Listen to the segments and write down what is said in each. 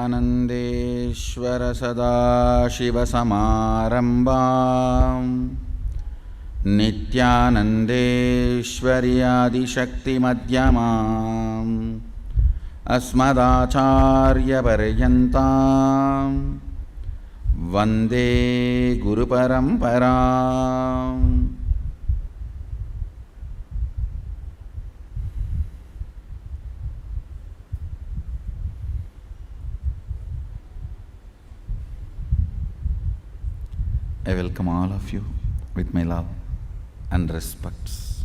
विवेकानन्देश्वर सदाशिवसमारम्भाम् नित्यानन्देश्वरि आदिशक्तिमध्यमाम् अस्मदाचार्यपर्यन्ताम् वन्दे गुरुपरम्पराम्. I welcome all of you with my love and respects.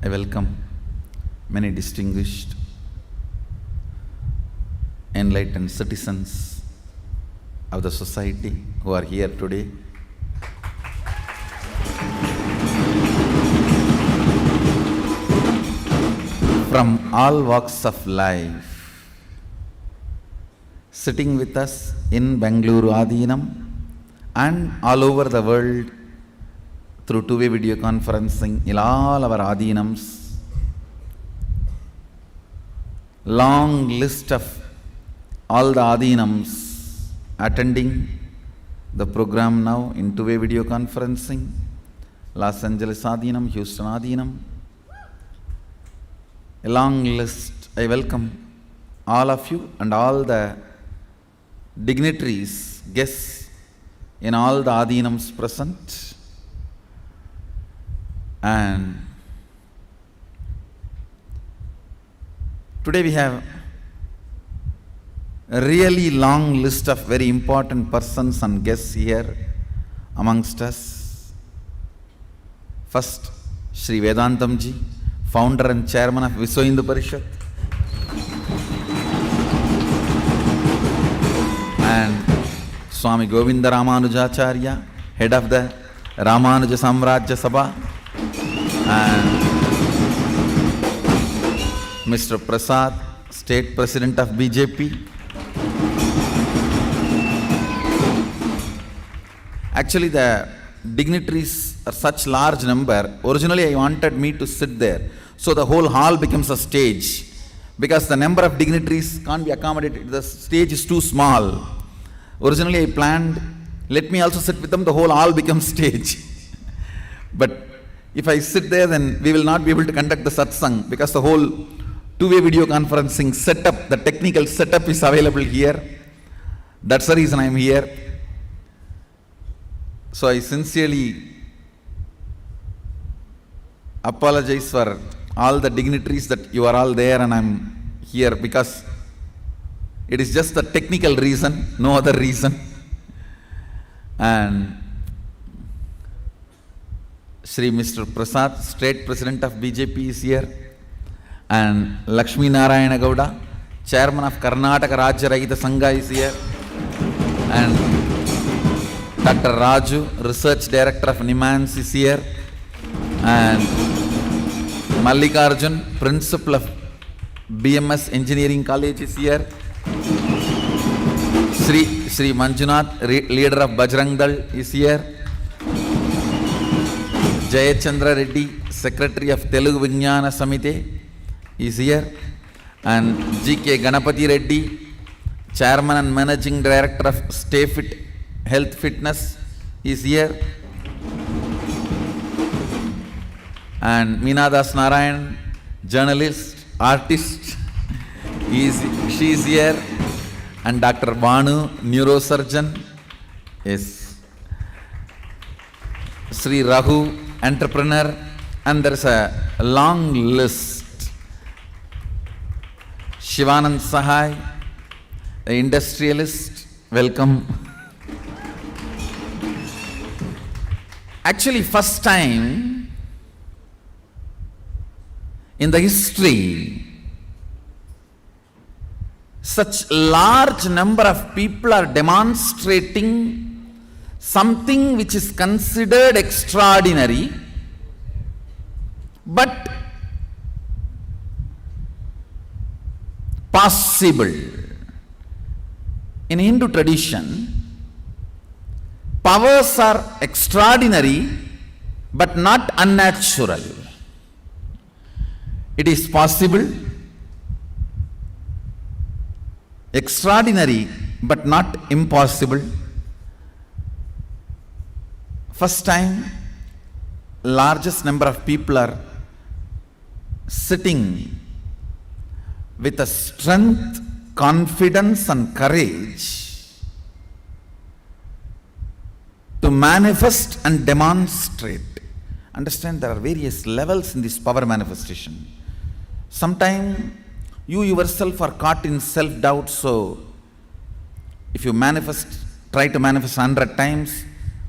I welcome many distinguished, enlightened citizens of the society who are here today. From all walks of life, sitting with us in Bengaluru Adhinam and all over the world through two-way video conferencing in all our Adhinams. Long list of all the Adhinams attending the program now in two-way video conferencing. Los Angeles Adhinam, Houston Adhinam. A long list. I welcome all of you and all the dignitaries, guests in all the Adhinams present. And today we have a really long list of very important persons and guests here amongst us. First, Sri Vedantam ji, founder and chairman of Viswa Hindu Parishad. And Swami Govinda Ramanujacharya, head of the Ramanuja Samrajya Sabha, and Mr. Prasad, state president of BJP. Actually, the dignitaries are such large number. Originally, I wanted me to sit there, so the whole hall becomes a stage, because the number of dignitaries can't be accommodated. The stage is too small. Originally, I planned, let me also sit with them, the whole hall becomes stage. But if I sit there, then we will not be able to conduct the satsang, because the whole two-way video conferencing setup, the technical setup is available here. That's the reason I am here. So I sincerely apologize for all the dignitaries that you are all there and I am here, because it is just the technical reason, no other reason. And Sri Mr. Prasad, state president of BJP, is here. And Lakshmi Narayana Gowda, chairman of Karnataka Rajya Rahita Sangha, is here. And Dr. Raju, research director of NIMANS, is here. And Mallikarjun, principal of BMS Engineering College, is here. Sri Manjunath, leader of Bajrang Dal, is here. Jayachandra Reddy, secretary of Telugu Vijnana Samite, is here. And G.K. Ganapati Reddy, chairman and managing director of Stay Fit Health Fitness, is here. And Meena Das Narayan, journalist, artist, she is here. And Dr. Banu, neurosurgeon, is Sri Rahu, entrepreneur, and there is a long list. Shivanand Sahai, the industrialist, welcome. Actually, first time in the history, such large number of people are demonstrating something which is considered extraordinary, but possible. In Hindu tradition, powers are extraordinary but not unnatural. It is possible extraordinary but not impossible. First time, largest number of people are sitting with a strength, confidence and courage to manifest and demonstrate. Understand, there are various levels in this power manifestation. Sometimes you yourself are caught in self-doubt, so if you manifest, try to manifest 100 times,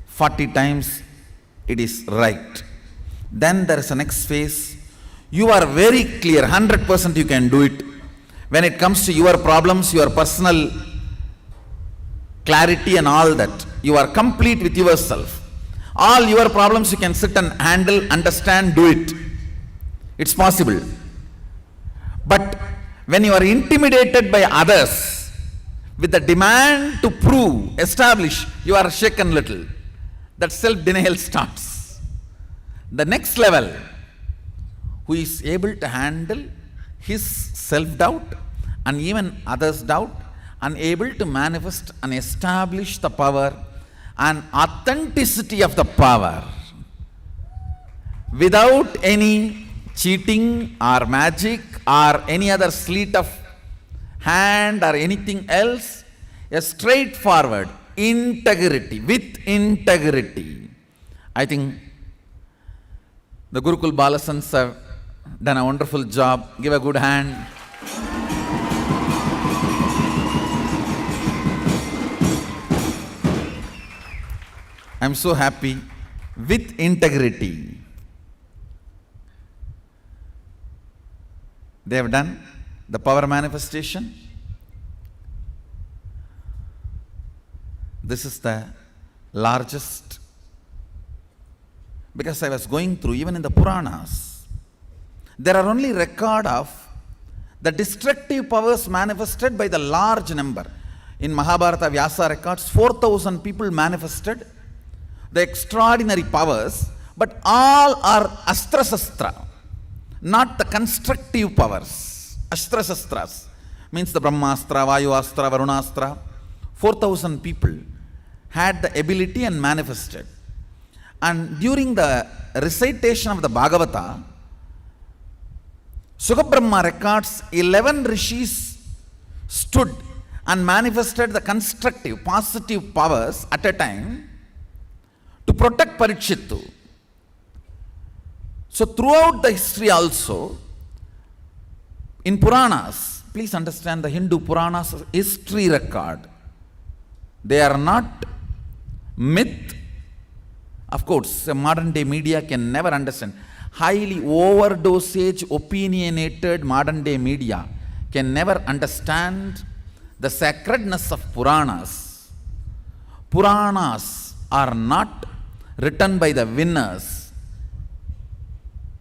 40 times, it is right. Then there is a next phase. You are very clear, 100% you can do it. When it comes to your problems, your personal clarity and all that, you are complete with yourself. All your problems you can sit and handle, understand, do it. It's possible. But when you are intimidated by others with the demand to prove, establish, you are shaken little. That self-denial starts. The next level, who is able to handle his self-doubt and even others' doubt, and able to manifest and establish the power and authenticity of the power without any cheating or magic or any other sleight of hand or anything else, a straightforward integrity, with integrity. I think the Gurukul Balasans have done a wonderful job. Give a good hand. I'm so happy. With integrity, they have done the power manifestation. This is the largest, because I was going through, even in the Puranas, there are only record of the destructive powers manifested by the large number. In Mahabharata, Vyasa records 4,000 people manifested the extraordinary powers, but all are astra sastra, not the constructive powers. Astra sastras means the Brahmastra, Vayuastra, Varunastra. 4,000 people had the ability and manifested. And during the recitation of the Bhagavata, Sukabrahma records 11 rishis stood and manifested the constructive, positive powers at a time to protect Parikshittu. So throughout the history also, in Puranas, please understand the Hindu Puranas history record. They are not myth. Of course, a modern day media can never understand. Highly overdosage, opinionated modern day media can never understand the sacredness of Puranas. Puranas are not written by the winners,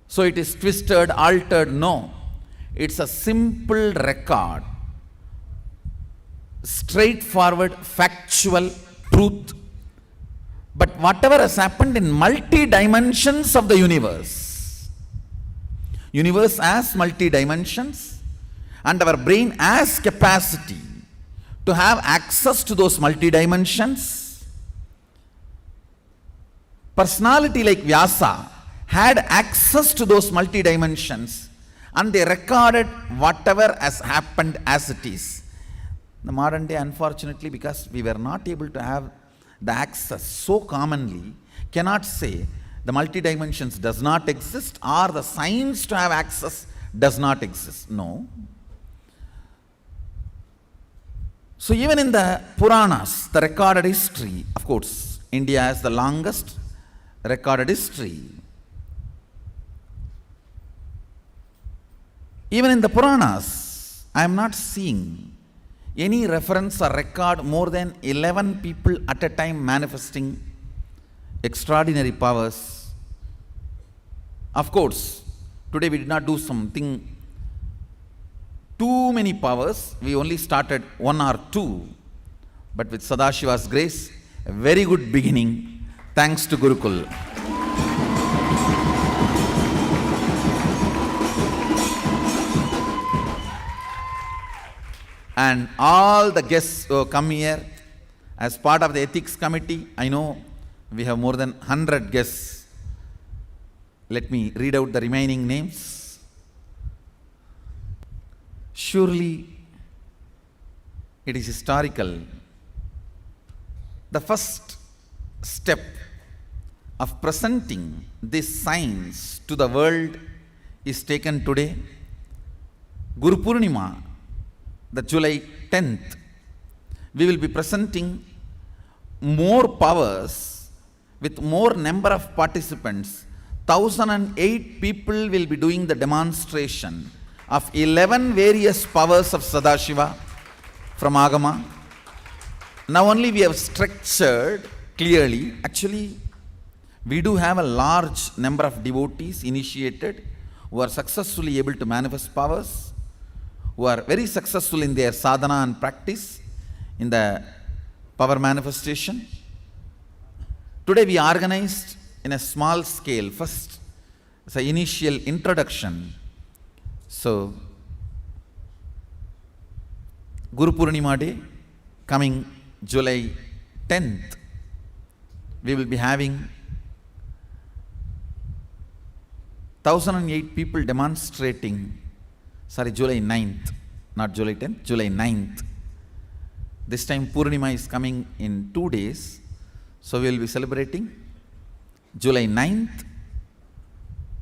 so it is twisted, altered. No, it's a simple record, straightforward, factual truth. But whatever has happened in multi-dimensions of the universe has multi-dimensions, and our brain has capacity to have access to those multi-dimensions. Personality like Vyasa had access to those multi-dimensions, and they recorded whatever has happened as it is. The modern day, unfortunately, because we were not able to have the access so commonly, cannot say the multi-dimensions does not exist or the science to have access does not exist. No. So even in the Puranas, the recorded history, of course, India has the longest recorded history. Even in the Puranas, I am not seeing any reference or record more than 11 people at a time manifesting extraordinary powers. Of course, today we did not do something too many powers. We only started 1 or 2. But with Sadashiva's grace, a very good beginning. Thanks to Gurukul. and all the guests who come here as part of the ethics committee. I know we have more than 100 guests. Let me read out the remaining names. Surely it is historical. The first step of presenting this science to the world is taken today. Guru Purnima, the July 10th, we will be presenting more powers with more number of participants. 1008 people will be doing the demonstration of 11 various powers of Sadashiva from Agama. Now only we have structured clearly. Actually, we do have a large number of devotees initiated who are successfully able to manifest powers, who are very successful in their sadhana and practice in the power manifestation. Today we organized in a small scale. First, it's an initial introduction. So, Guru Purnima Day, coming July 10th, we will be having 1008 people demonstrating. Sorry, July 9th, not July 10th, July 9th. This time Purnima is coming in 2 days. So we will be celebrating July 9th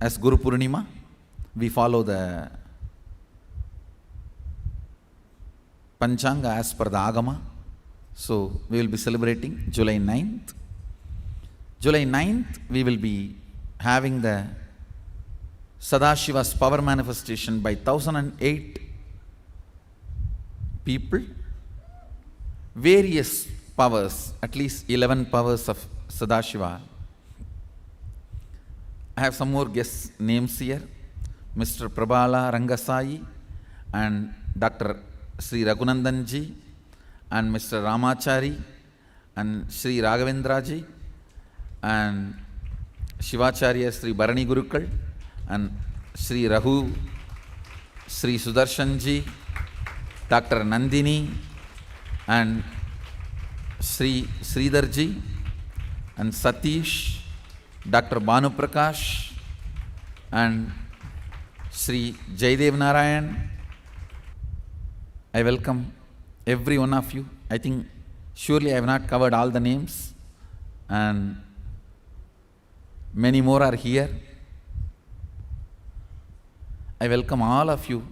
as Guru Purnima. We follow the Panchanga as per the Agama. So we will be celebrating July 9th. July 9th we will be having the Sadashiva's power manifestation by 1008 people. Various powers, at least 11 powers of Sadashiva. I have some more guest names here. Mr. Prabhala Rangasai and Dr. Sri Raghunandanji and Mr. Ramachari and Sri Raghavendraji and Shivacharya Sri Bharani Gurukal and Sri Rahu, Sri Sudarshanji, Dr. Nandini and Sri Sridharji and Satish, Dr. Banu Prakash and Sri Jaidev Narayan. I welcome every one of you. I think surely I have not covered all the names and many more are here. I welcome all of you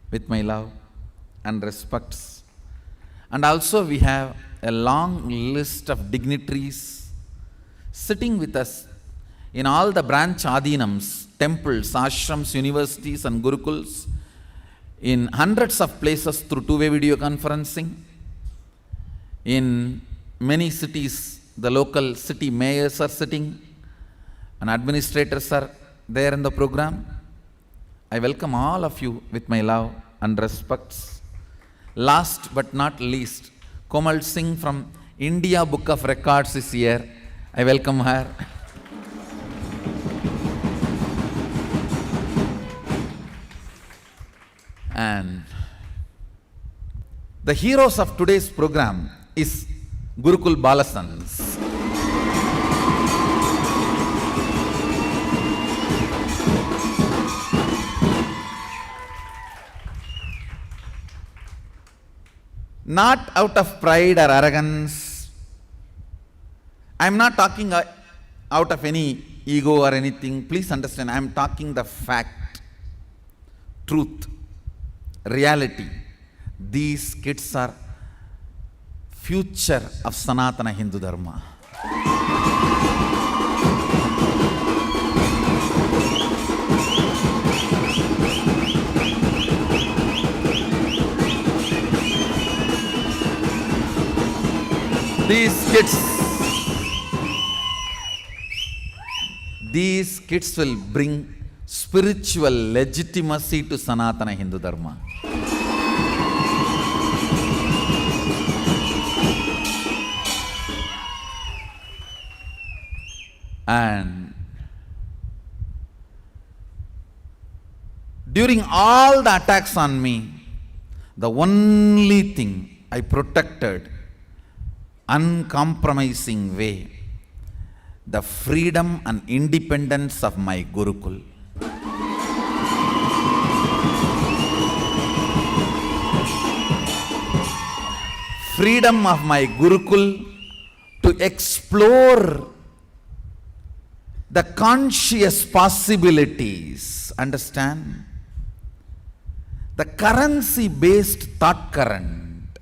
with my love and respects. And also we have a long list of dignitaries sitting with us in all the branch adhinams, temples, ashrams, universities and gurukuls, in hundreds of places through two-way video conferencing. In many cities, the local city mayors are sitting and administrators are there in the program. I welcome all of you with my love and respects. Last but not least, Komal Singh from India Book of Records is here. I welcome her. And the heroes of today's program is Gurukul Balasans. Not out of pride or arrogance. I am not talking out of any ego or anything. Please understand, I am talking the fact, truth, reality. These kids are future of Sanatana Hindu Dharma. These kids will bring spiritual legitimacy to Sanatana Hindu Dharma. And during all the attacks on me, the only thing I protected, uncompromising way, the freedom and independence of my Gurukul. Freedom of my Gurukul to explore the conscious possibilities. Understand? The currency-based thought current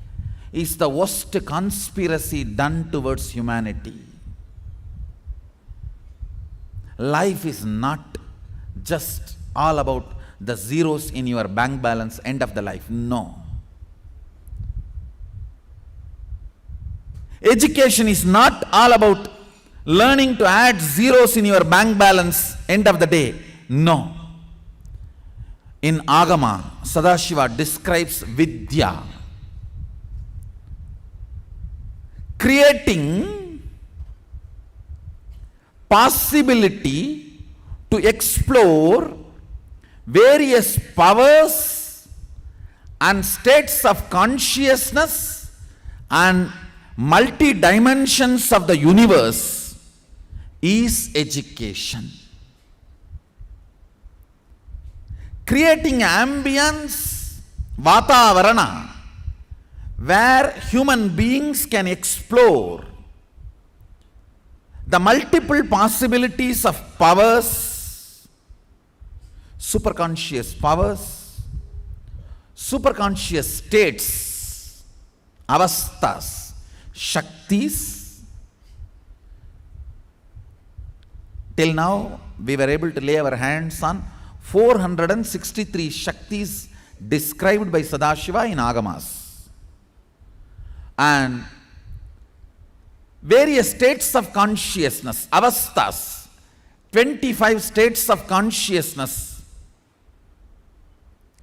is the worst conspiracy done towards humanity. Life is not just all about the zeros in your bank balance, end of the life. No. Education is not all about learning to add zeros in your bank balance, end of the day. No. In Agama, Sadashiva describes Vidya, creating possibility to explore various powers and states of consciousness and multi-dimensions of the universe is education. Creating ambience, vatavarana, where human beings can explore the multiple possibilities of powers, superconscious powers, superconscious states, avasthas, shaktis. Till now, we were able to lay our hands on 463 shaktis described by Sadashiva in Agamas. And various states of consciousness, avasthas, 25 states of consciousness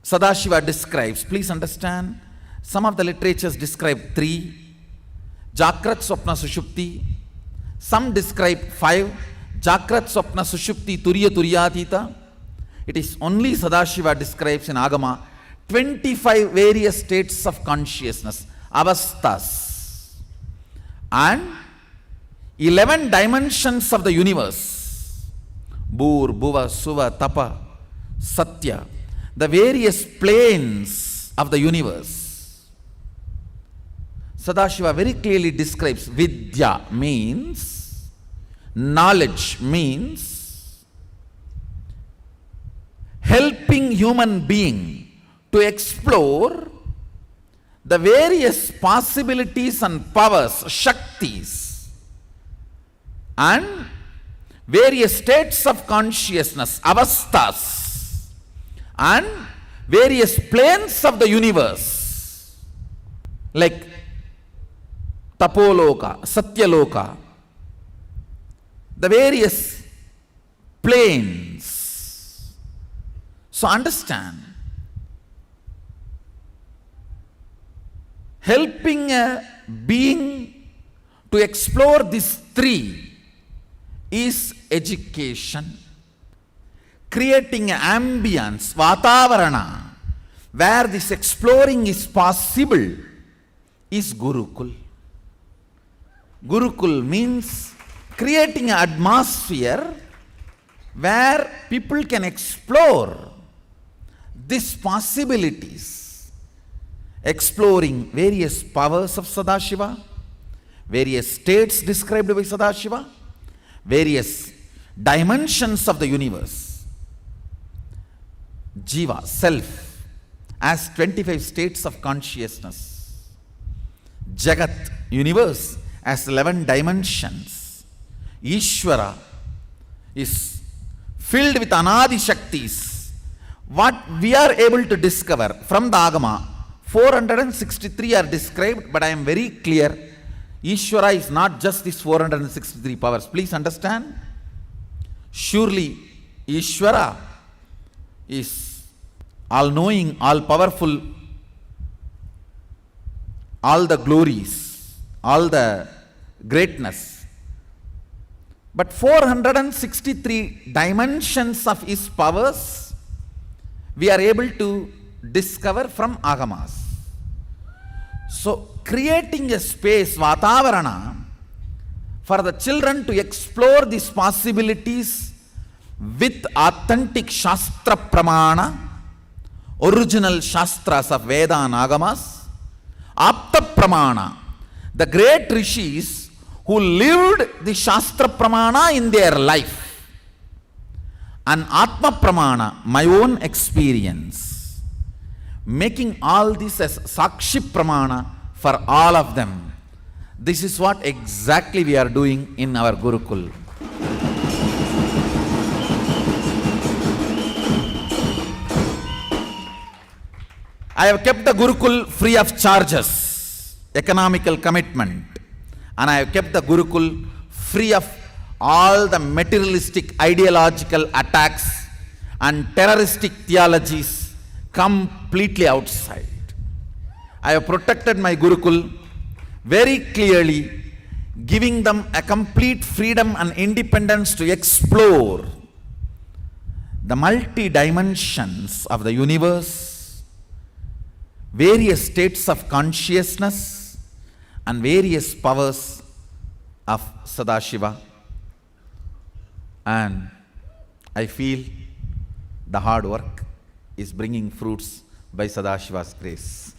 Sadashiva describes. Please understand, some of the literatures describe 3, Jakrat, Swapna, Sushupti. Some describe 5, Jakrat, Swapna, Sushupti, Turiya, Turyatita. It is only Sadashiva describes in Agama 25 various states of consciousness, avasthas, and 11 dimensions of the universe, Bhur, Bhuva, Suva, Tapa, Satya, the various planes of the universe. Sadashiva very clearly describes Vidya means, knowledge means, helping human being to explore the various possibilities and powers, shaktis, and various states of consciousness, avasthas, and various planes of the universe, like Tapoloka, Satyaloka, the various planes. So understand, helping a being to explore these 3 is education. Creating an ambience, vatavarana, where this exploring is possible, is Gurukul. Gurukul means creating an atmosphere where people can explore these possibilities, exploring various powers of Sadashiva, various states described by Sadashiva, various dimensions of the universe. Jiva, self, as 25 states of consciousness. Jagat, universe, as 11 dimensions. Ishvara is filled with Anadi Shaktis. What we are able to discover from the Agama, 463 are described, but I am very clear, Ishvara is not just these 463 powers. Please understand, surely Ishvara is all-knowing, all-powerful, all the glories, all the greatness. But 463 dimensions of his powers we are able to discover from Agamas. So creating a space, Vatavarana, for the children to explore these possibilities with authentic Shastra Pramana, original Shastras of Veda and Agamas, Apta Pramana, the great rishis who lived the Shastra Pramana in their life, and Atma Pramana, my own experience, making all this as Sakshi Pramana for all of them. This is what exactly we are doing in our Gurukul. I have kept the Gurukul free of charges, economical commitment, and I have kept the Gurukul free of all the materialistic ideological attacks and terroristic theologies completely outside. I have protected my Gurukul very clearly, giving them a complete freedom and independence to explore the multi-dimensions of the universe, various states of consciousness, and various powers of Sadashiva. And I feel the hard work is bringing fruits by Sadashiva's grace.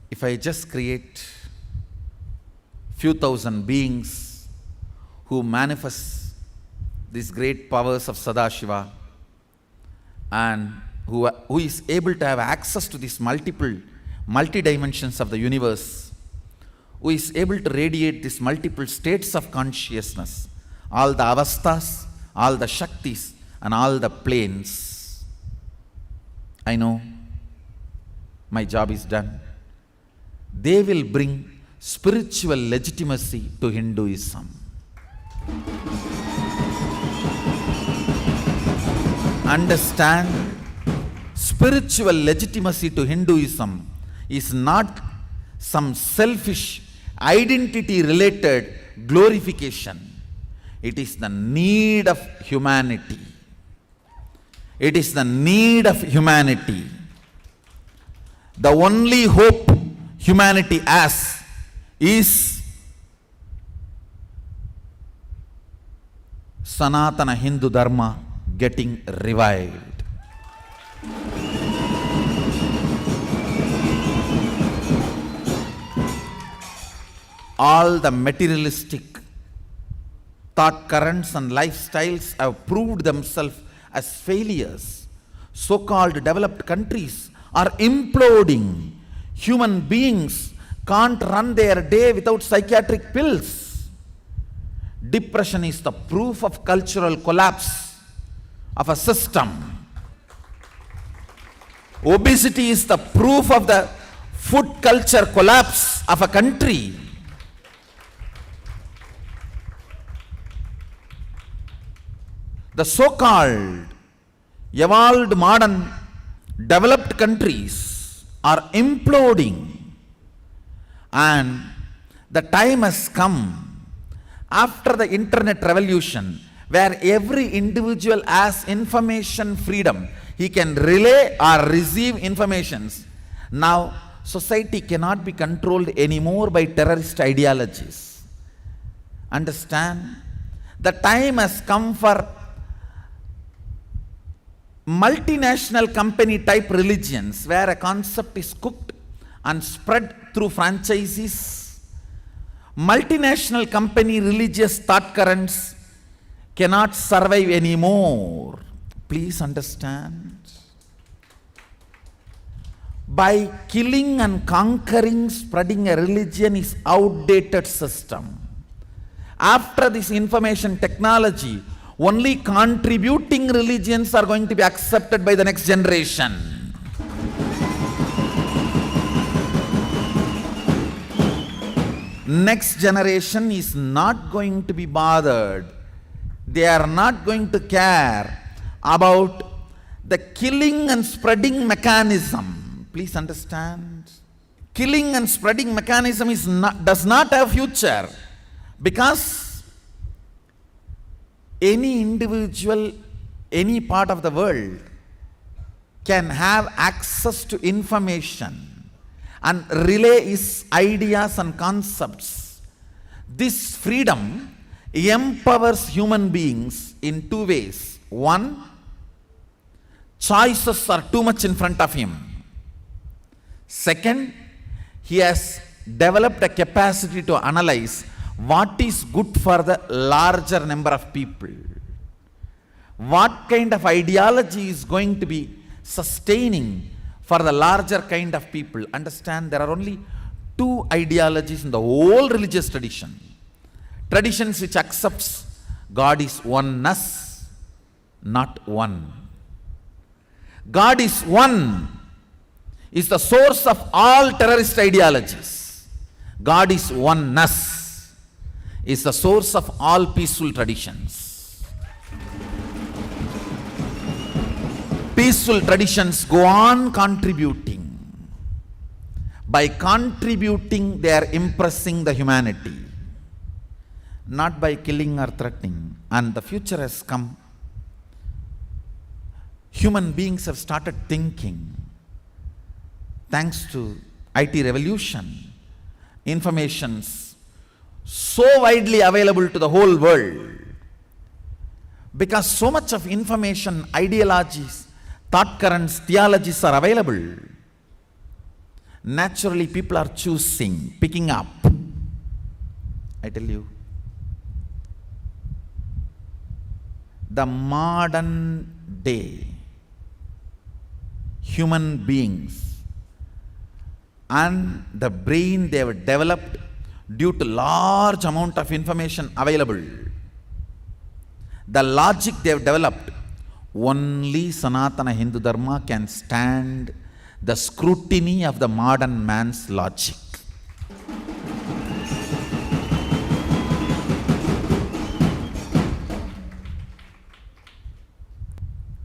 If I just create few thousand beings who manifest these great powers of Sadashiva, and who is able to have access to these multi-dimensions of the universe, who is able to radiate these multiple states of consciousness, all the avasthas, all the shaktis, and all the planes, I know my job is done. They will bring spiritual legitimacy to Hinduism. Understand, spiritual legitimacy to Hinduism is not some selfish identity related glorification. It is the need of humanity. It is the need of humanity. The only hope humanity has is Sanatana Hindu Dharma getting revived. All the materialistic thought currents and lifestyles have proved themselves as failures. So-called developed countries are imploding. Human beings can't run their day without psychiatric pills. Depression is the proof of cultural collapse of a system. Obesity is the proof of the food culture collapse of a country. The so-called evolved modern developed countries are imploding, and the time has come after the internet revolution where every individual has information freedom. He can relay or receive informations. Now society cannot be controlled anymore by terrorist ideologies. Understand? The time has come for multinational company type religions where a concept is cooked and spread through franchises. Multinational company religious thought currents cannot survive anymore. Please understand. By killing and conquering, spreading a religion is outdated system. After this information technology, only contributing religions are going to be accepted by the next generation. Next generation is not going to be bothered. They are not going to care about the killing and spreading mechanism. Please understand. Killing and spreading mechanism does not have future, because any individual, any part of the world can have access to information and relay his ideas and concepts. This freedom empowers human beings in two ways. One, choices are too much in front of him. Second, he has developed a capacity to analyze what is good for the larger number of people. What kind of ideology is going to be sustaining for the larger kind of people. Understand, there are only two ideologies in the whole religious tradition. Traditions which accepts God is oneness, not one. God is one is the source of all terrorist ideologies. God is oneness is the source of all peaceful traditions. Peaceful traditions go on contributing. By contributing, they are impressing the humanity, not by killing or threatening. And the future has come. Human beings have started thinking. Thanks to IT revolution, information's so widely available to the whole world. Because so much of information, ideologies, thought currents, theologies are available. Naturally, people are choosing, picking up. I tell you, the modern day human beings and the brain they have developed due to large amount of information available, the logic they have developed, only Sanatana Hindu Dharma can stand the scrutiny of the modern man's logic.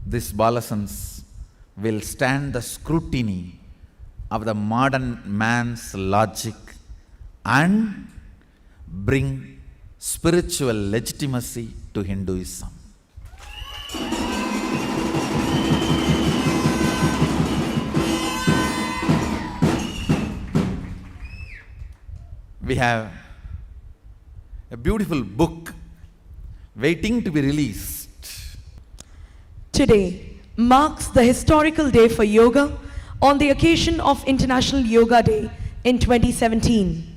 This Balasans will stand the scrutiny of the modern man's logic and bring spiritual legitimacy to Hinduism. We have a beautiful book waiting to be released. Today marks the historical day for yoga on the occasion of International Yoga Day in 2017.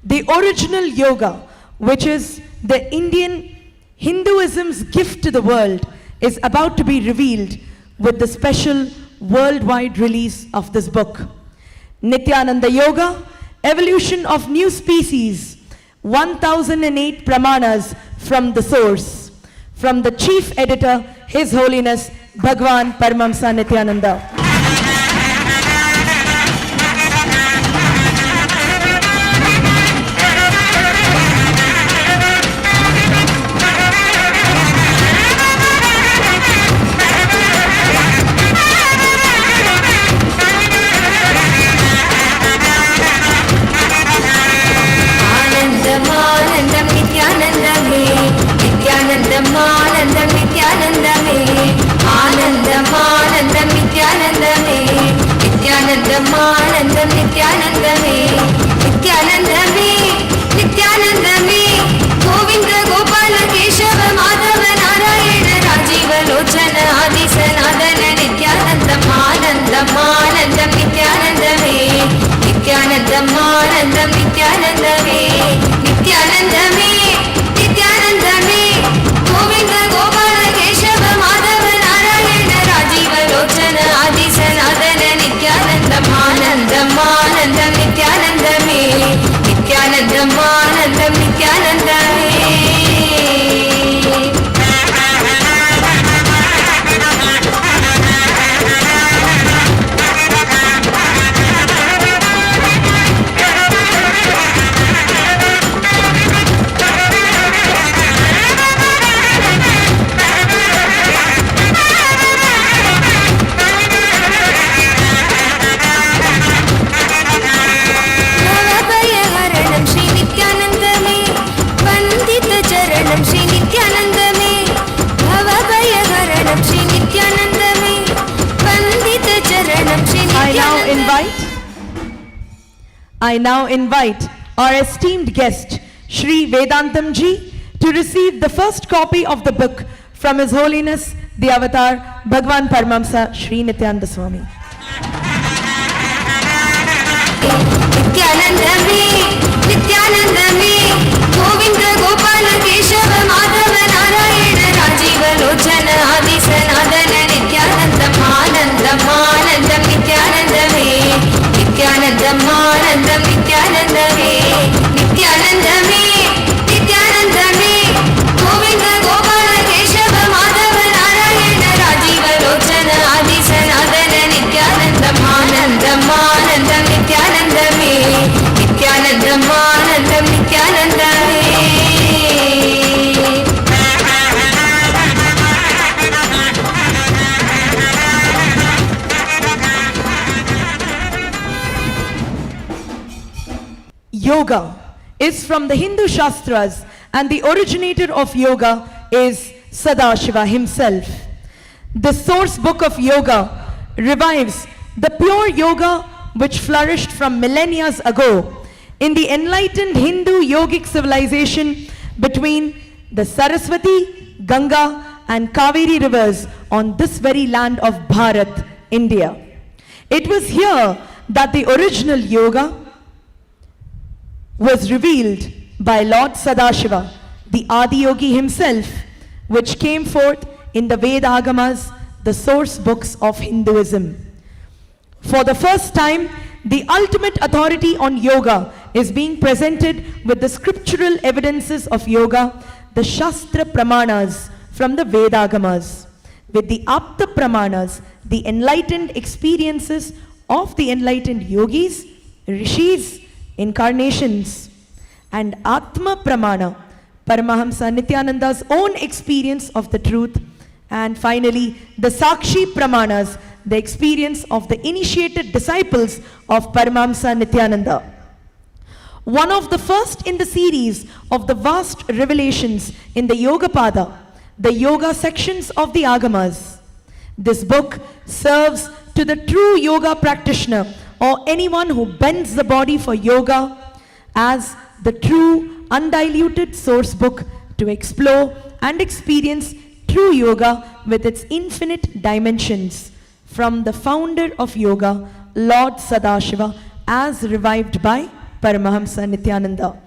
The original yoga, which is the Indian Hinduism's gift to the world, is about to be revealed with the special worldwide release of this book. Nityananda Yoga, Evolution of New Species, 1008 Pramanas from the source. From the chief editor, His Holiness Bhagwan Paramahamsa Nityananda. Nityanandam, Nityanandam, Nityanandam, Nityanandam, I now invite our esteemed guest, Shri Vedantam Ji, to receive the first copy of the book from His Holiness the Avatar Bhagwan Paramahamsa Shri Nityananda Swami. नित्यानंदमे Govind Gopal Keshav Madhav Narayan Rajiv Lochan आदि सनातन नित्यानंदम आनंदम आनंदम नित्यानंदमे नित्यानंदम आनंदम नित्यानंदमे नित्यानंदमे नित्यानंदमे गोविंद गोपाल केशव माधव नारायण राजीव लोचन आदि सनातन नित्यानंदम आनंदम आनंदम नित्यानंदमे नित्यानंदम आनंदम नित्यानंदमे Yoga is from the Hindu Shastras, and the originator of yoga is Sadashiva himself. The source book of yoga revives the pure yoga which flourished from millennia ago in the enlightened Hindu yogic civilization between the Saraswati, Ganga and Kaveri rivers on this very land of Bharat, India. It was here that the original yoga was revealed by Lord Sadashiva, the Adiyogi himself, which came forth in the Vedagamas, the source books of Hinduism. For the first time, the ultimate authority on yoga is being presented with the scriptural evidences of yoga, the Shastra Pramanas from the Vedagamas. With the Apta Pramanas, the enlightened experiences of the enlightened yogis, rishis, incarnations, and Atma Pramana, Paramahamsa Nityananda's own experience of the truth, and finally the Sakshi Pramanas, the experience of the initiated disciples of Paramahamsa Nityananda. One of the first in the series of the vast revelations in the Yogapada, the yoga sections of the Agamas. This book serves to the true yoga practitioner or anyone who bends the body for yoga as the true undiluted source book to explore and experience true yoga with its infinite dimensions from the founder of yoga, Lord Sadashiva, as revived by Paramahamsa Nityananda.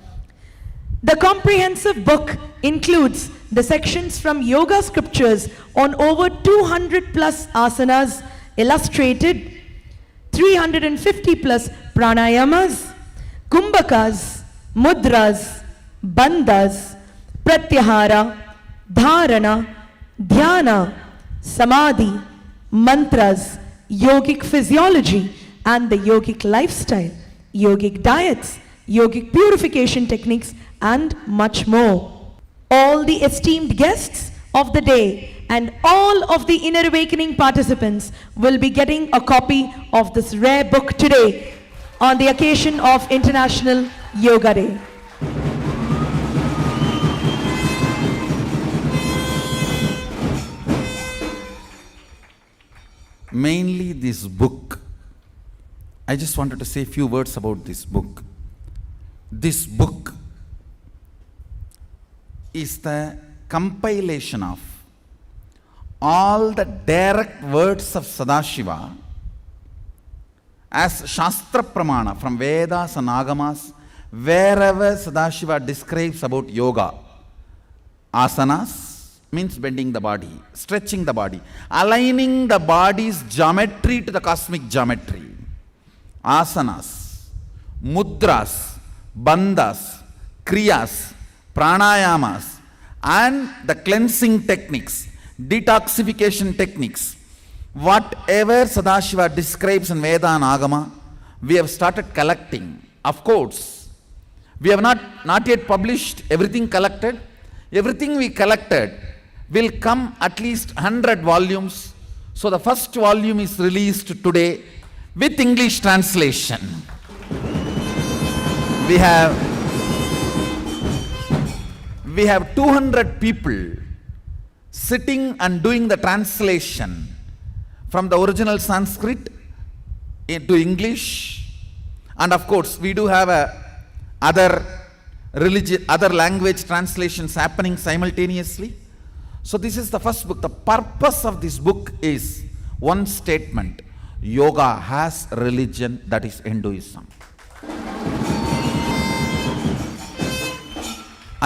The comprehensive book includes the sections from yoga scriptures on over 200 plus asanas illustrated, 350 plus pranayamas, kumbhakas, mudras, bandhas, pratyahara, dharana, dhyana, samadhi, mantras, yogic physiology and the yogic lifestyle, yogic diets, yogic purification techniques and much more. All the esteemed guests of the day and all of the Inner Awakening participants will be getting a copy of this rare book today on the occasion of International Yoga Day. Mainly this book, I just wanted to say a few words about this book. This book is the compilation of all the direct words of Sadashiva as Shastra Pramana from Vedas and Agamas, wherever Sadashiva describes about yoga. Asanas means bending the body, stretching the body, aligning the body's geometry to the cosmic geometry. Asanas, mudras, bandhas, kriyas, pranayamas, and the cleansing techniques, detoxification techniques. Whatever Sadashiva describes in Veda and Agama, we have started collecting. Of course, we have not yet published everything collected. Everything we collected will come at least 100 volumes. So the first volume is released today with English translation. We have 200 people sitting and doing the translation from the original Sanskrit into English, And of course, we do have other language translations happening simultaneously. So this is the first book. The purpose of this book is one statement: yoga has religion, that is Hinduism.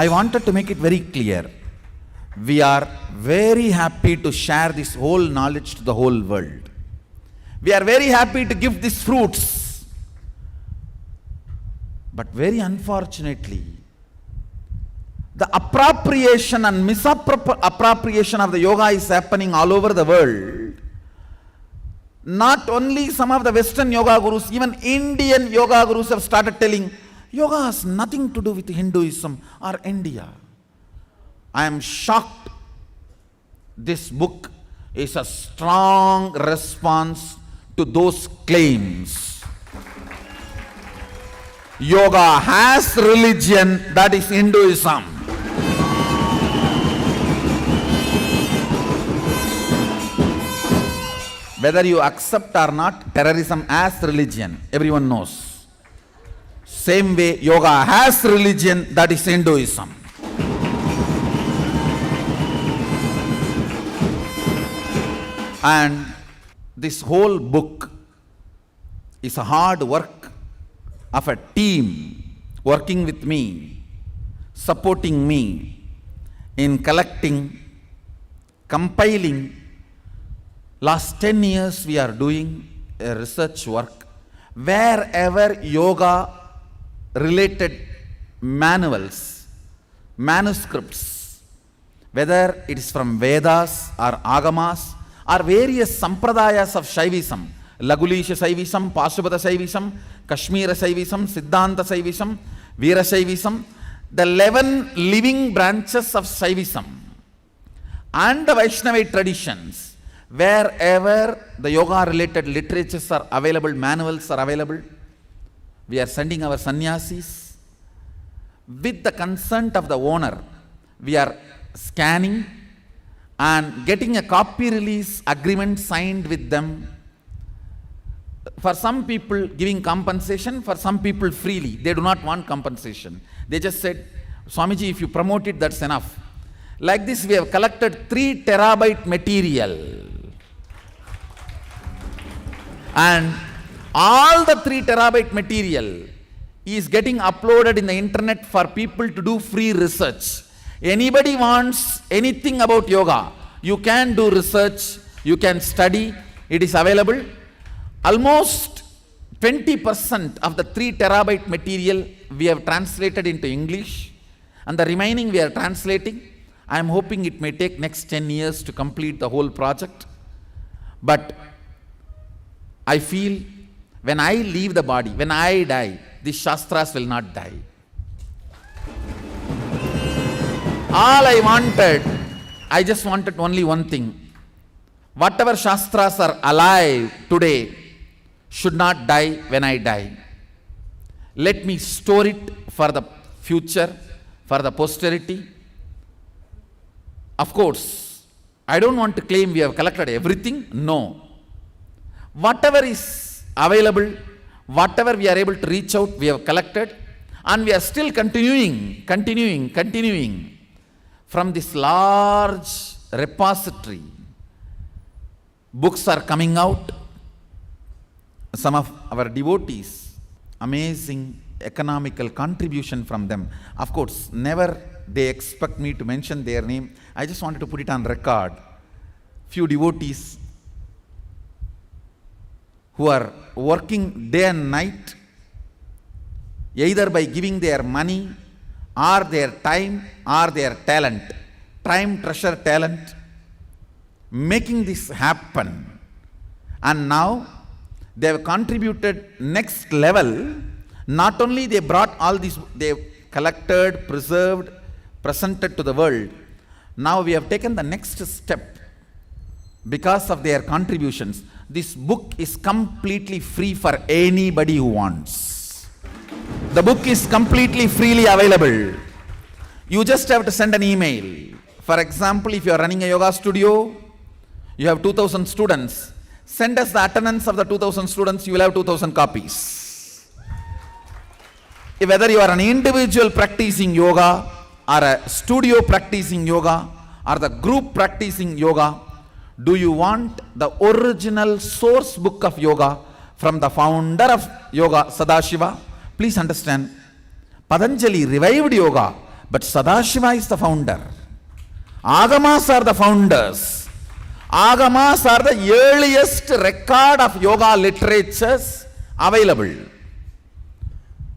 I wanted to make it very clear. We are very happy to share this whole knowledge to the whole world. We are very happy to give these fruits. But very unfortunately, the appropriation and misappropriation of the yoga is happening all over the world. Not only some of the Western yoga gurus, even Indian yoga gurus have started telling, yoga has nothing to do with Hinduism or India. I am shocked. This book is a strong response to those claims. Yoga has religion, that is Hinduism. Whether you accept or not, terrorism as religion, everyone knows. Same way, yoga has religion, that is Hinduism. And this whole book is a hard work of a team working with me, supporting me in collecting, compiling. Last 10 years we are doing a research work wherever yoga related manuals, manuscripts, whether it is from Vedas or Agamas or various sampradayas of Shaivism, Lagulisha Shaivism, Pashupata Shaivism, Kashmira Shaivism, Siddhanta Shaivism, Veera Shaivism, the 11 living branches of Shaivism and the Vaishnavite traditions, wherever the yoga related literatures are available, manuals are available, we are sending our sannyasis. With the consent of the owner, we are scanning and getting a copy release agreement signed with them. For some people giving compensation, for some people freely. They do not want compensation. They just said, Swamiji, if you promote it, that's enough. Like this, we have collected 3 terabyte material. And all the 3 terabyte material is getting uploaded in the internet for people to do free research. Anybody wants anything about yoga, you can do research, you can study, it is available. Almost 20% of the 3 terabyte material we have translated into English, and the remaining we are translating. I am hoping it may take next 10 years to complete the whole project. But I feel when I leave the body, when I die, these Shastras will not die. All I just wanted only one thing. Whatever Shastras are alive today should not die when I die. Let me store it for the future, for the posterity. Of course, I don't want to claim we have collected everything. No. Whatever is available, whatever we are able to reach out, we have collected, and we are still continuing. From this large repository, books are coming out. Some of our devotees, amazing economical contribution from them. Of course, never they expect me to mention their name. I just wanted to put it on record. Few devotees who are working day and night, either by giving their money or their time or their talent, time, treasure, talent, making this happen. And now they have contributed next level. Not only they brought all these, they collected, preserved, presented to the world. Now we have taken the next step because of their contributions. This book is completely free for anybody who wants. The book is completely freely available. You just have to send an email. For example, if you are running a yoga studio, you have 2,000 students. Send us the attendance of the 2,000 students, you will have 2,000 copies. whether you are an individual practicing yoga or a studio practicing yoga or the group practicing yoga, do you want the original source book of yoga from the founder of yoga, Sadashiva? Please understand, Patanjali revived yoga, but Sadashiva is the founder. Agamas are the founders. Agamas are the earliest record of yoga literatures available.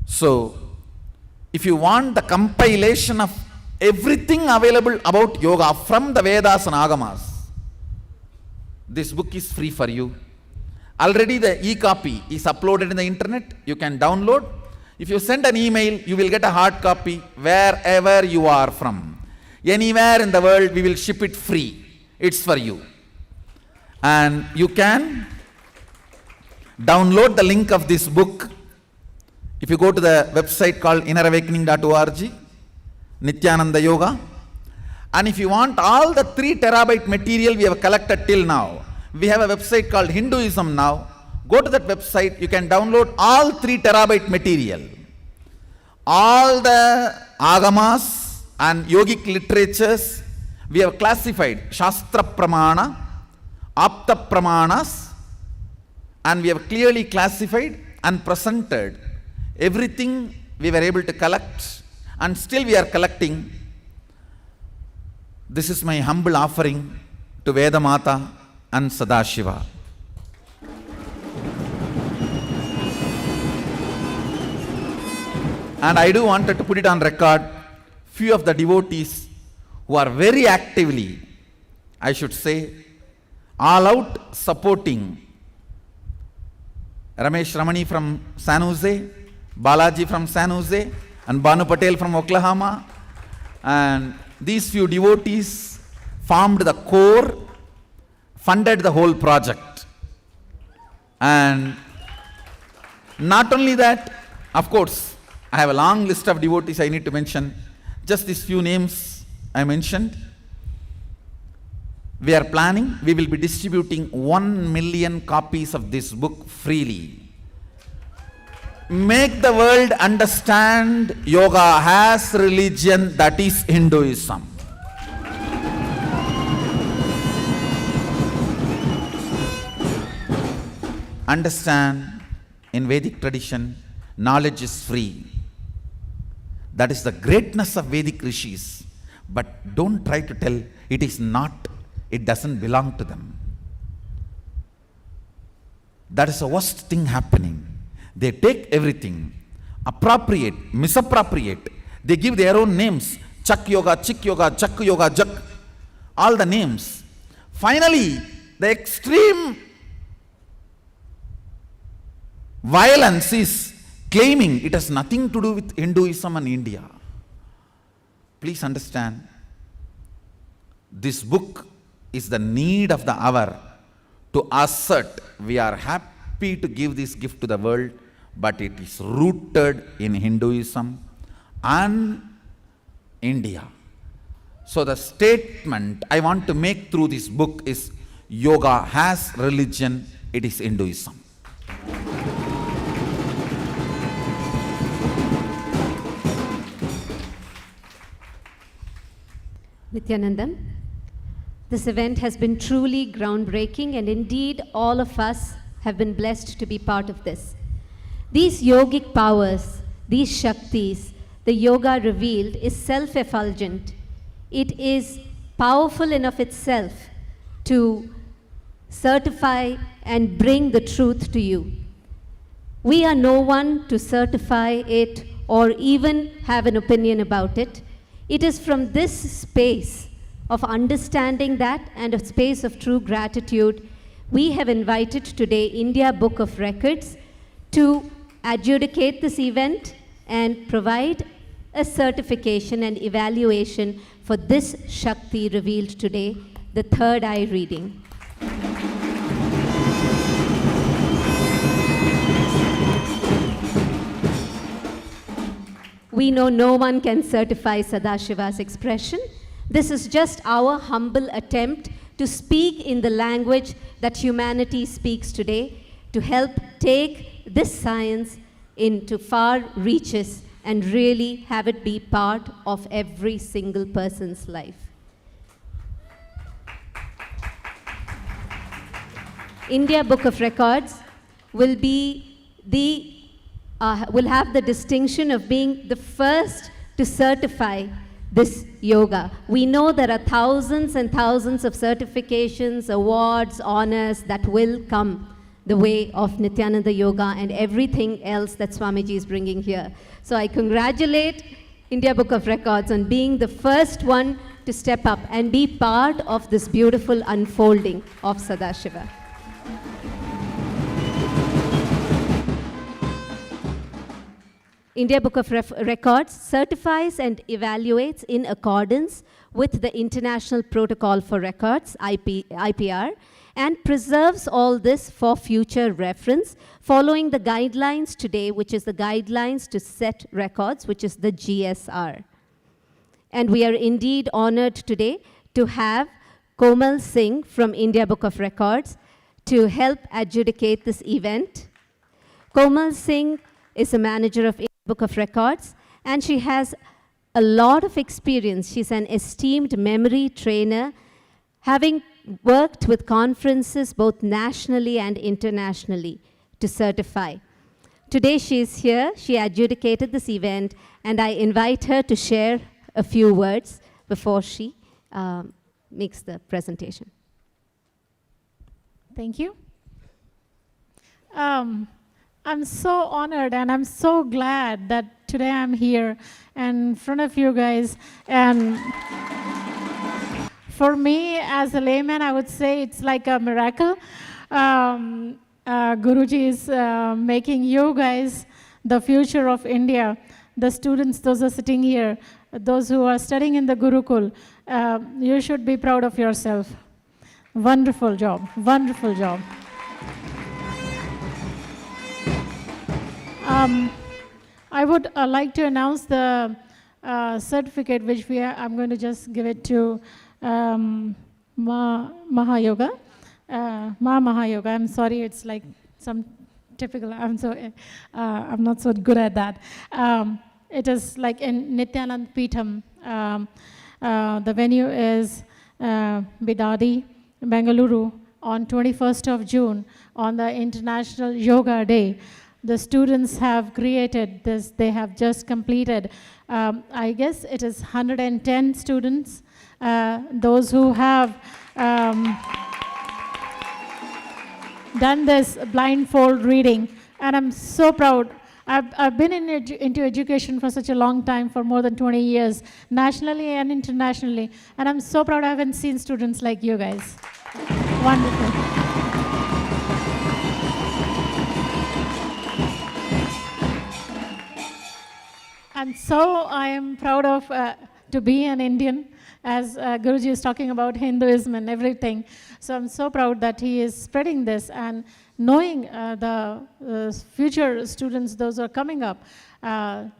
So, if you want the compilation of everything available about yoga from the Vedas and Agamas, this book is free for you. Already the e-copy is uploaded in the internet. You can download. If you send an email, you will get a hard copy wherever you are from. Anywhere in the world, we will ship it free. It's for you. And you can download the link of this book. If you go to the website called innerawakening.org, Nityananda Yoga, and if you want all the 3 terabyte material we have collected till now, we have a website called Hinduism Now. Go to that website, you can download all 3 terabyte material. All the Agamas and yogic literatures, we have classified Shastra Pramana, Apta Pramanas, and we have clearly classified and presented everything we were able to collect, and still we are collecting. This is my humble offering to Veda Mata and Sadashiva. And I do want to put it on record, few of the devotees who are very actively, I should say, all out supporting Ramesh Ramani from San Jose, Balaji from San Jose, and Banu Patel from Oklahoma. And these few devotees formed the core, funded the whole project. And not only that, of course, I have a long list of devotees I need to mention. Just these few names I mentioned. We are planning, we will be distributing 1 million copies of this book freely. Make the world understand yoga has religion, that is Hinduism. Understand, in Vedic tradition, knowledge is free. That is the greatness of Vedic rishis. But don't try to tell it is not, it doesn't belong to them. That is the worst thing happening. They take everything, appropriate, misappropriate. They give their own names. Chak Yoga, Chik Yoga, Chak Yoga, Jak. All the names. Finally, the extreme violence is claiming it has nothing to do with Hinduism and India. Please understand, this book is the need of the hour to assert we are happy to give this gift to the world, but it is rooted in Hinduism and India. So the statement I want to make through this book is yoga has religion, it is Hinduism. Nityanandam, this event has been truly groundbreaking, and indeed all of us have been blessed to be part of this. These yogic powers, these Shaktis, the yoga revealed is self-effulgent. It is powerful enough itself to certify and bring the truth to you. We are no one to certify it or even have an opinion about it. It is from this space of understanding that and a space of true gratitude, we have invited today India Book of Records to adjudicate this event and provide a certification and evaluation for this Shakti revealed today, the third eye reading. We know no one can certify Sadashiva's expression. This is just our humble attempt to speak in the language that humanity speaks today, to help take this science into far reaches and really have it be part of every single person's life. India Book of Records will have the distinction of being the first to certify this yoga. We know there are thousands and thousands of certifications, awards, honors that will come the way of Nityananda Yoga and everything else that Swamiji is bringing here. So I congratulate India Book of Records on being the first one to step up and be part of this beautiful unfolding of Sadashiva. India Book of Records certifies and evaluates in accordance with the International Protocol for Records, IPR, and preserves all this for future reference, following the guidelines today, which is the Guidelines to Set Records, which is the GSR. And we are indeed honored today to have Komal Singh from India Book of Records to help adjudicate this event. Komal Singh is a manager of India Book of Records, and she has a lot of experience. She's an esteemed memory trainer, having worked with conferences both nationally and internationally to certify. Today she is here, she adjudicated this event, and I invite her to share a few words before she makes the presentation. Thank you. I'm so honored and I'm so glad that today I'm here in front of you guys. And for me, as a layman, I would say it's like a miracle. Guruji is making you guys the future of India. The students, those are sitting here, those who are studying in the Gurukul, you should be proud of yourself. Wonderful job, wonderful job. I would like to announce the certificate which I'm going to just give it to Mahayoga. Mahayoga, I'm sorry, it's like some typical, I'm not so good at that. It is like in Nityanand Peetham. The venue is Bidadi, Bengaluru, on 21st of June on the International Yoga Day. The students have created this, they have just completed, I guess it is 110 students, those who have done this blindfold reading, and I'm so proud. I've been into education for such a long time, for more than 20 years, nationally and internationally, and I'm so proud I haven't seen students like you guys. Wonderful. And so I am proud of to be an Indian, as Guruji is talking about Hinduism and everything. So I'm so proud that he is spreading this and knowing the future students, those who are coming up,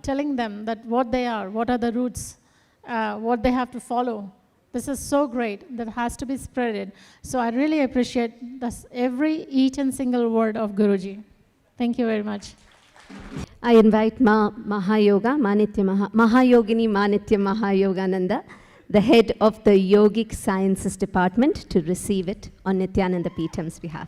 telling them that what they are, what are the roots, what they have to follow. This is so great, that has to be spreaded. So I really appreciate this, each and single word of Guruji. Thank you very much. I invite Mahayogini Manitya Mahayogananda, the head of the Yogic Sciences Department, to receive it on Nityananda Peetham's behalf.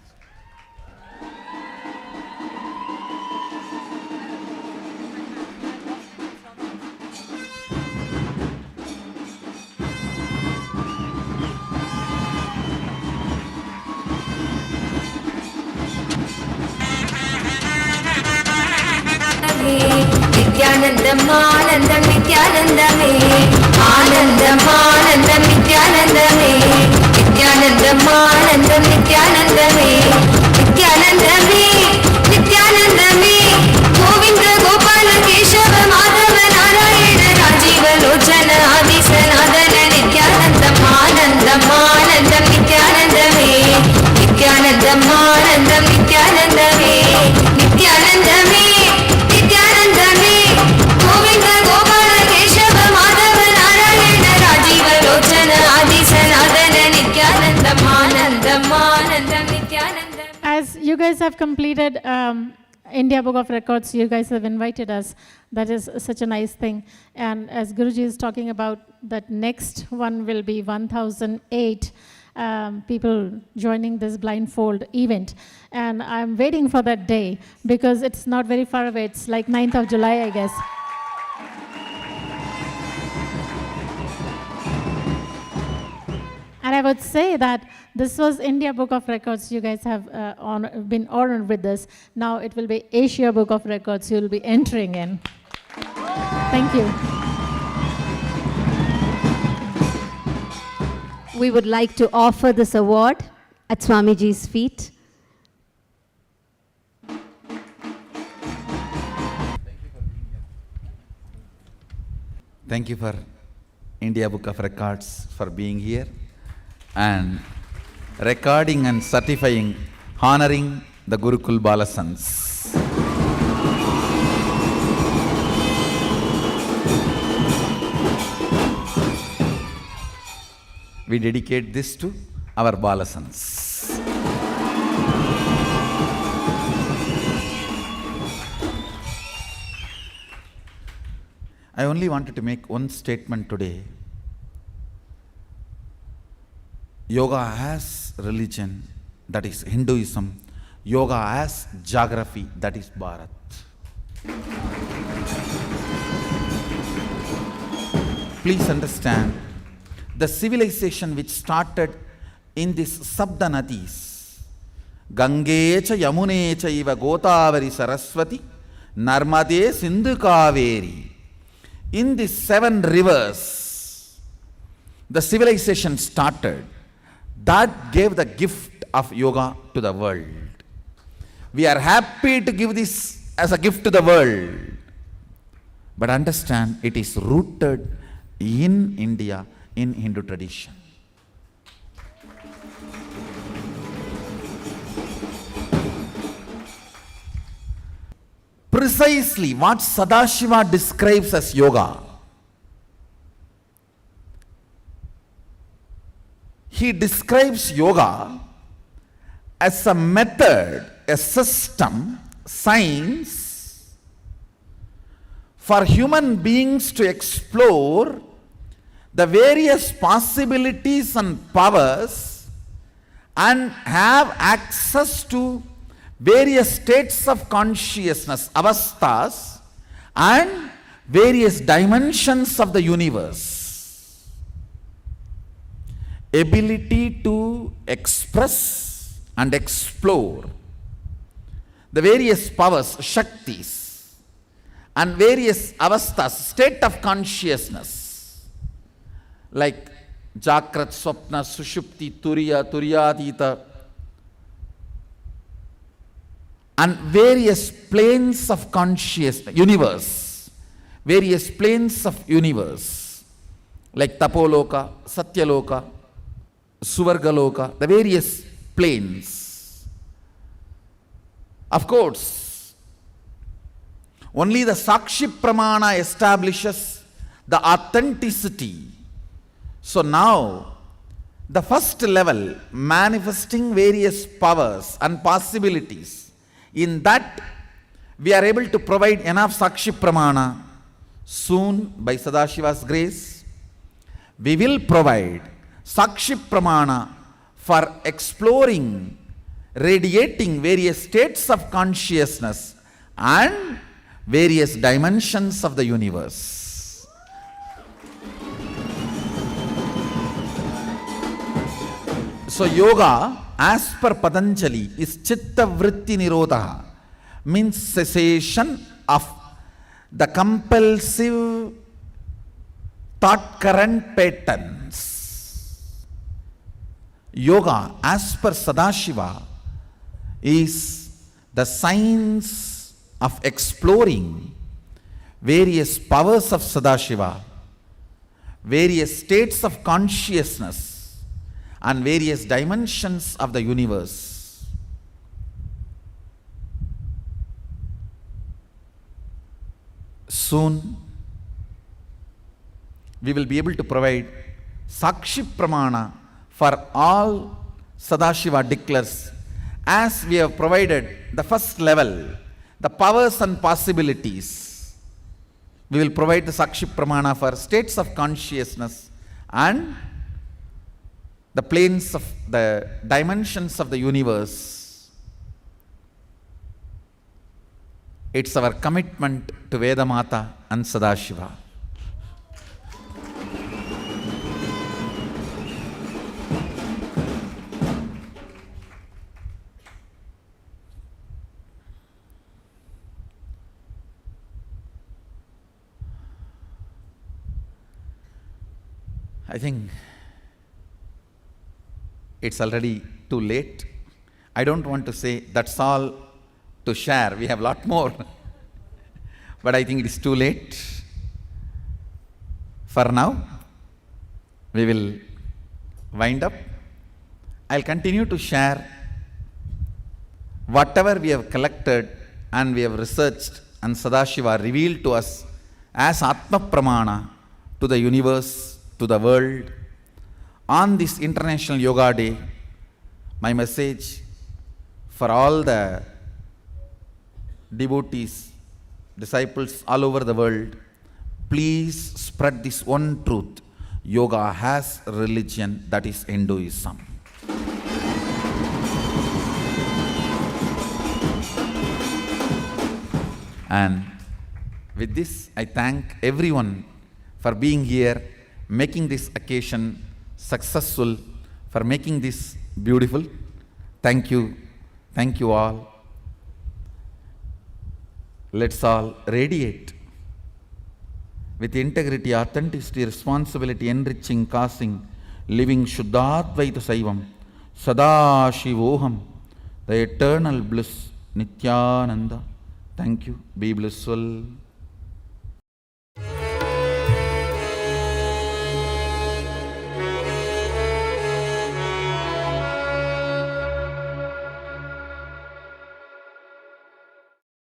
Nityanandam आनंदम नित्यानंदमे आनंदम आनंदम नित्यानंदमे नित्यानंदम आनंदम नित्यानंदमे नित्यानंदमे नित्यानंदमे गोविंद गोपाल केशव माधव नारायण राजीव लोचन आदि सनातन नित्यानंदम आनंदम आनंदम नित्यानंदमे नित्यानंदम आनंदम नित्यानंदमे नित्यानंदमे नित्यानंदमे गोविंद गोपाल केशव माधव नारायण राजीव लोचन आदि सनातन नित्यानंदम आनंदम आनंदम Nityanandam. As you guys have completed India Book of Records, you guys have invited us. That is such a nice thing. And as Guruji is talking about, that next one will be 1008 people joining this blindfold event. And I'm waiting for that day because it's not very far away. It's like 9th of July, I guess. And I would say that this was India Book of Records. You guys have been honored with this. Now it will be Asia Book of Records you will be entering in. Thank you. We would like to offer this award at Swamiji's feet. Thank you for India Book of Records for being here and recording and certifying, honoring the Gurukul Balasans. We dedicate this to our Balasans. I only wanted to make one statement today. Yoga as religion, that is Hinduism. Yoga as geography, that is Bharat. Please understand, the civilization which started in these Sabda Nadis, Gange cha Yamune cha iva Godavari Saraswati, Narmade Sindhu Kaveri. In these 7 rivers, the civilization started. That gave the gift of yoga to the world. We are happy to give this as a gift to the world. But understand, it is rooted in India, in Hindu tradition. Precisely what Sadashiva describes as yoga, he describes yoga as a method, a system, science for human beings to explore the various possibilities and powers and have access to various states of consciousness, avasthas, and various dimensions of the universe. Ability to express and explore the various powers, shaktis, and various avasthas, state of consciousness, like Jakrat, Swapna, Sushupti, Turiya, Turyadita, and various planes of consciousness, universe, various planes of universe, like Tapoloka, Satyaloka, Suvargaloka, the various planes. Of course, only the Sakshi Pramana establishes the authenticity. So now, the first level, manifesting various powers and possibilities, in that we are able to provide enough Sakshi Pramana. Soon, by Sadashiva's grace, we will provide Sakshi Pramana for exploring, radiating various states of consciousness and various dimensions of the universe. So yoga, as per Patanjali, is Chitta Vritti Nirodha, means cessation of the compulsive thought current patterns. Yoga, as per Sadashiva, is the science of exploring various powers of Sadashiva, various states of consciousness, and various dimensions of the universe. Soon, we will be able to provide Sakshi Pramana for all Sadashiva declares, as we have provided the first level, the powers and possibilities. We will provide the Sakshi Pramana for states of consciousness and the planes of the dimensions of the universe. It's our commitment to Vedamata and Sadashiva. I think it's already too late. I don't want to say that's all to share. We have a lot more. But I think it is too late. For now, we will wind up. I'll continue to share whatever we have collected and we have researched and Sadashiva revealed to us as Atma Pramana to the universe, to the world. On this International Yoga Day, my message for all the devotees, disciples all over the world, please spread this one truth. Yoga has a religion, that is Hinduism. And with this, I thank everyone for being here, making this occasion successful, for making this beautiful. Thank you. Thank you all. Let's all radiate with integrity, authenticity, responsibility, enriching, causing, living Shuddhadvaita Saivam, Sadashivoham, the eternal bliss, Nityananda. Thank you. Be blissful.